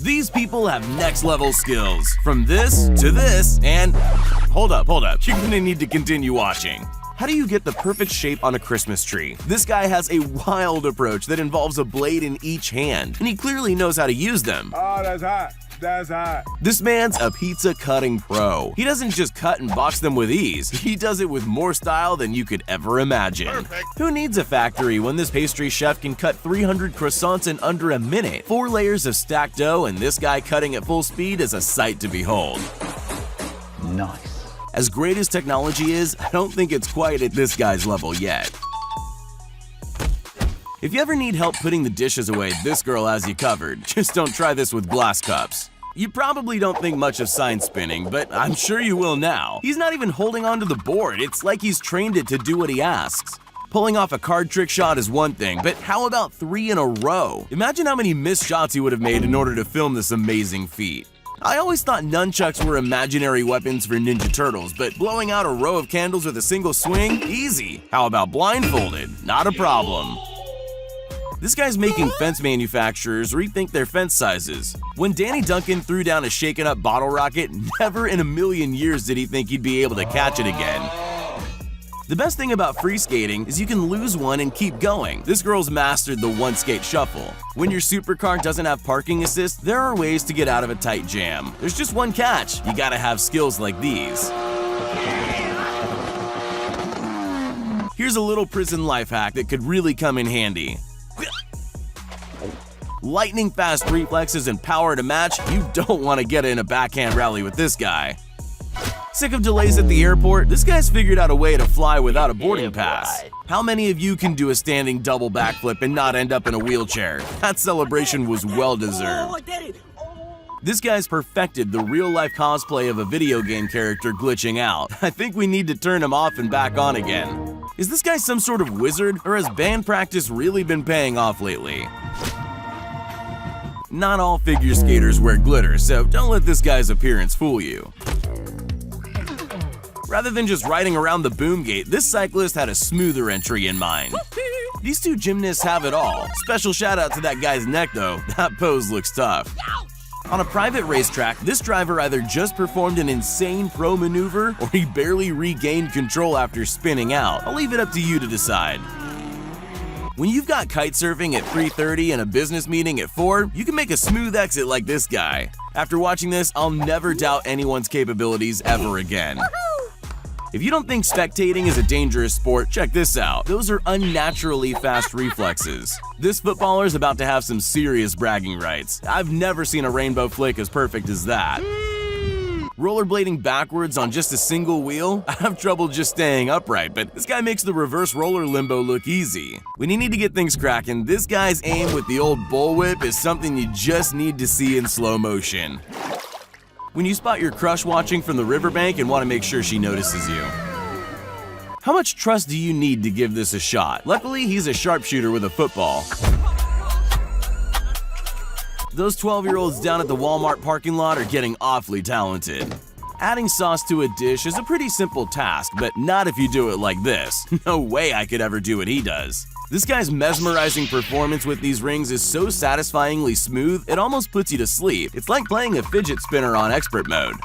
These people have next level skills. From this to this, and hold up, you're gonna need to continue watching. How do you get the perfect shape on a Christmas tree? This guy has a wild approach that involves a blade in each hand, and he clearly knows how to use them. Oh, that's hot. That's hot. This man's a pizza cutting pro. He doesn't just cut and box them with ease, he does it with more style than you could ever imagine. Perfect. Who needs a factory when this pastry chef can cut 300 croissants in under a minute? 4 layers of stacked dough, and this guy cutting at full speed is a sight to behold. Nice. As great as technology is, I don't think it's quite at this guy's level yet. If you ever need help putting the dishes away, this girl has you covered. Just don't try this with glass cups. You probably don't think much of sign spinning, but I'm sure you will now. He's not even holding onto the board, it's like he's trained it to do what he asks. Pulling off a card trick shot is one thing, but how about 3 in a row? Imagine how many missed shots he would have made in order to film this amazing feat. I always thought nunchucks were imaginary weapons for Ninja Turtles, but blowing out a row of candles with a single swing? Easy. How about blindfolded? Not a problem. This guy's making fence manufacturers rethink their fence sizes. When Danny Duncan threw down a shaken up bottle rocket, never in a million years did he think he'd be able to catch it again. The best thing about free skating is you can lose one and keep going. This girl's mastered the one skate shuffle. When your supercar doesn't have parking assist, there are ways to get out of a tight jam. There's just one catch, you gotta have skills like these. Here's a little prison life hack that could really come in handy. Lightning fast reflexes and power to match, you don't want to get in a backhand rally with this guy. Sick of delays at the airport? This guy's figured out a way to fly without a boarding pass. How many of you can do a standing double backflip and not end up in a wheelchair? That celebration was well deserved. This guy's perfected the real-life cosplay of a video game character glitching out. I think we need to turn him off and back on again. Is this guy some sort of wizard, or has band practice really been paying off lately? Not all figure skaters wear glitter, so don't let this guy's appearance fool you. Rather than just riding around the boom gate, this cyclist had a smoother entry in mind. These two gymnasts have it all. Special shout out to that guy's neck though, that pose looks tough. On a private racetrack, this driver either just performed an insane pro maneuver or he barely regained control after spinning out. I'll leave it up to you to decide. When you've got kite surfing at 3:30 and a business meeting at 4, you can make a smooth exit like this guy. After watching this, I'll never doubt anyone's capabilities ever again. If you don't think spectating is a dangerous sport, check this out. Those are unnaturally fast reflexes. This footballer's about to have some serious bragging rights. I've never seen a rainbow flick as perfect as that. Rollerblading backwards on just a single wheel? I have trouble just staying upright, but this guy makes the reverse roller limbo look easy. When you need to get things cracking, this guy's aim with the old bullwhip is something you just need to see in slow motion. When you spot your crush watching from the riverbank and want to make sure she notices you. How much trust do you need to give this a shot? Luckily, he's a sharpshooter with a football. Those 12-year-olds down at the Walmart parking lot are getting awfully talented. Adding sauce to a dish is a pretty simple task, but not if you do it like this. No way I could ever do what he does. This guy's mesmerizing performance with these rings is so satisfyingly smooth, it almost puts you to sleep. It's like playing a fidget spinner on expert mode.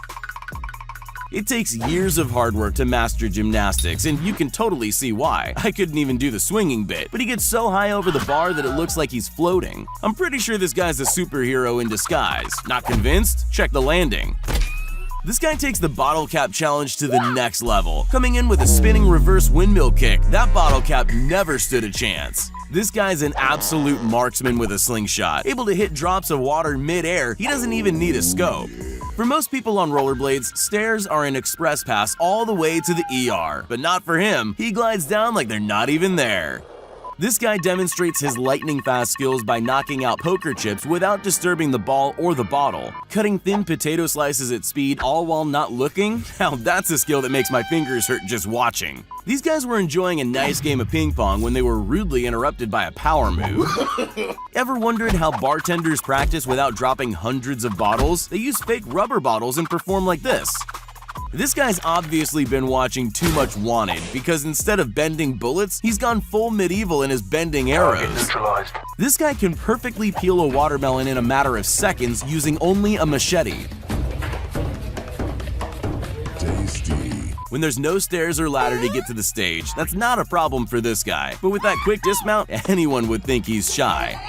It takes years of hard work to master gymnastics, and you can totally see why. I couldn't even do the swinging bit, but he gets so high over the bar that it looks like he's floating. I'm pretty sure this guy's a superhero in disguise. Not convinced? Check the landing. This guy takes the bottle cap challenge to the next level, coming in with a spinning reverse windmill kick. That bottle cap never stood a chance. This guy's an absolute marksman with a slingshot, able to hit drops of water mid-air. He doesn't even need a scope. For most people on rollerblades, stairs are an express pass all the way to the ER, but not for him. He glides down like they're not even there. This guy demonstrates his lightning-fast skills by knocking out poker chips without disturbing the ball or the bottle. Cutting thin potato slices at speed all while not looking? Now that's a skill that makes my fingers hurt just watching. These guys were enjoying a nice game of ping pong when they were rudely interrupted by a power move. Ever wondered how bartenders practice without dropping hundreds of bottles? They use fake rubber bottles and perform like this. This guy's obviously been watching too much Wanted, because instead of bending bullets, he's gone full medieval and is bending arrows. This guy can perfectly peel a watermelon in a matter of seconds using only a machete. When there's no stairs or ladder to get to the stage, that's not a problem for this guy. But with that quick dismount, anyone would think he's shy.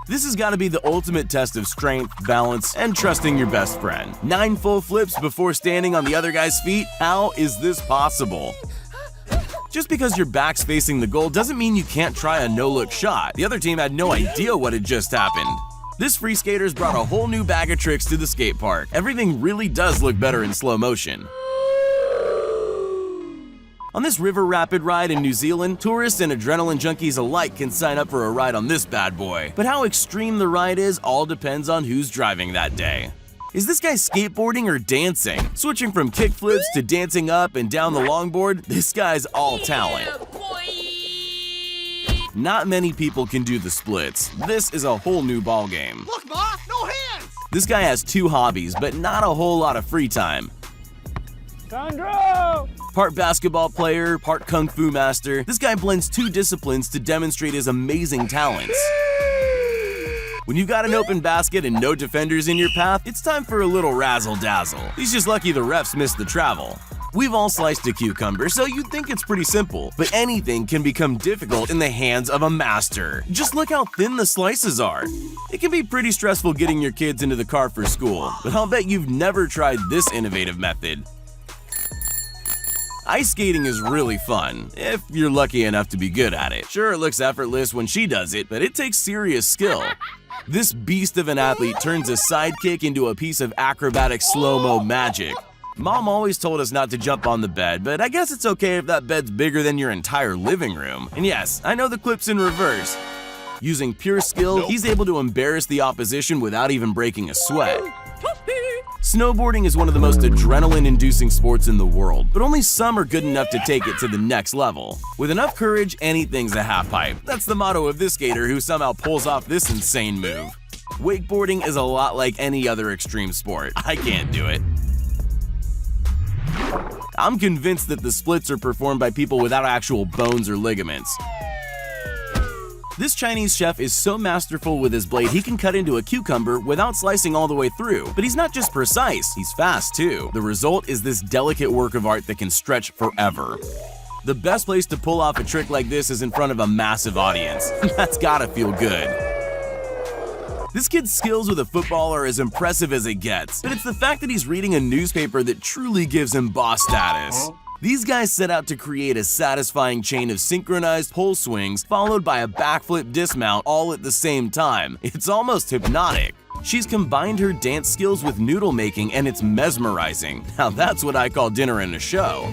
This has got to be the ultimate test of strength, balance, and trusting your best friend. 9 full flips before standing on the other guy's feet? How is this possible? Just because your back's facing the goal doesn't mean you can't try a no-look shot. The other team had no idea what had just happened. This free skater's brought a whole new bag of tricks to the skate park. Everything really does look better in slow motion. On this river rapid ride in New Zealand, tourists and adrenaline junkies alike can sign up for a ride on this bad boy. But how extreme the ride is all depends on who's driving that day. Is this guy skateboarding or dancing? Switching from kickflips to dancing up and down the longboard, this guy's all talent. Not many people can do the splits. This is a whole new ballgame. Look, Ma, no hands! This guy has 2 hobbies, but not a whole lot of free time. Sandro! Part basketball player, part kung fu master, this guy blends 2 disciplines to demonstrate his amazing talents. When you've got an open basket and no defenders in your path, it's time for a little razzle-dazzle. He's just lucky the refs missed the travel. We've all sliced a cucumber, so you'd think it's pretty simple, but anything can become difficult in the hands of a master. Just look how thin the slices are. It can be pretty stressful getting your kids into the car for school, but I'll bet you've never tried this innovative method. Ice skating is really fun, if you're lucky enough to be good at it. Sure, it looks effortless when she does it, but it takes serious skill. This beast of an athlete turns a sidekick into a piece of acrobatic slow-mo magic. Mom always told us not to jump on the bed, but I guess it's okay if that bed's bigger than your entire living room. And yes, I know the clip's in reverse. Using pure skill, he's able to embarrass the opposition without even breaking a sweat. Snowboarding is one of the most adrenaline-inducing sports in the world, but only some are good enough to take it to the next level. With enough courage, anything's a half-pipe. That's the motto of this skater who somehow pulls off this insane move. Wakeboarding is a lot like any other extreme sport. I can't do it. I'm convinced that the splits are performed by people without actual bones or ligaments. This Chinese chef is so masterful with his blade he can cut into a cucumber without slicing all the way through. But he's not just precise, he's fast too. The result is this delicate work of art that can stretch forever. The best place to pull off a trick like this is in front of a massive audience. That's gotta feel good. This kid's skills with a football are as impressive as it gets, but it's the fact that he's reading a newspaper that truly gives him boss status. These guys set out to create a satisfying chain of synchronized pole swings followed by a backflip dismount all at the same time. It's almost hypnotic. She's combined her dance skills with noodle making and it's mesmerizing. Now that's what I call dinner and a show.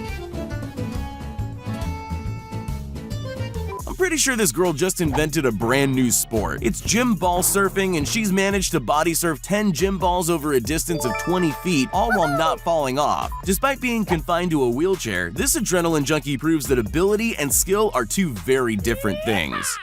I'm pretty sure this girl just invented a brand new sport. It's gym ball surfing, and she's managed to body surf 10 gym balls over a distance of 20 feet, all while not falling off. Despite being confined to a wheelchair, this adrenaline junkie proves that ability and skill are 2 very different things.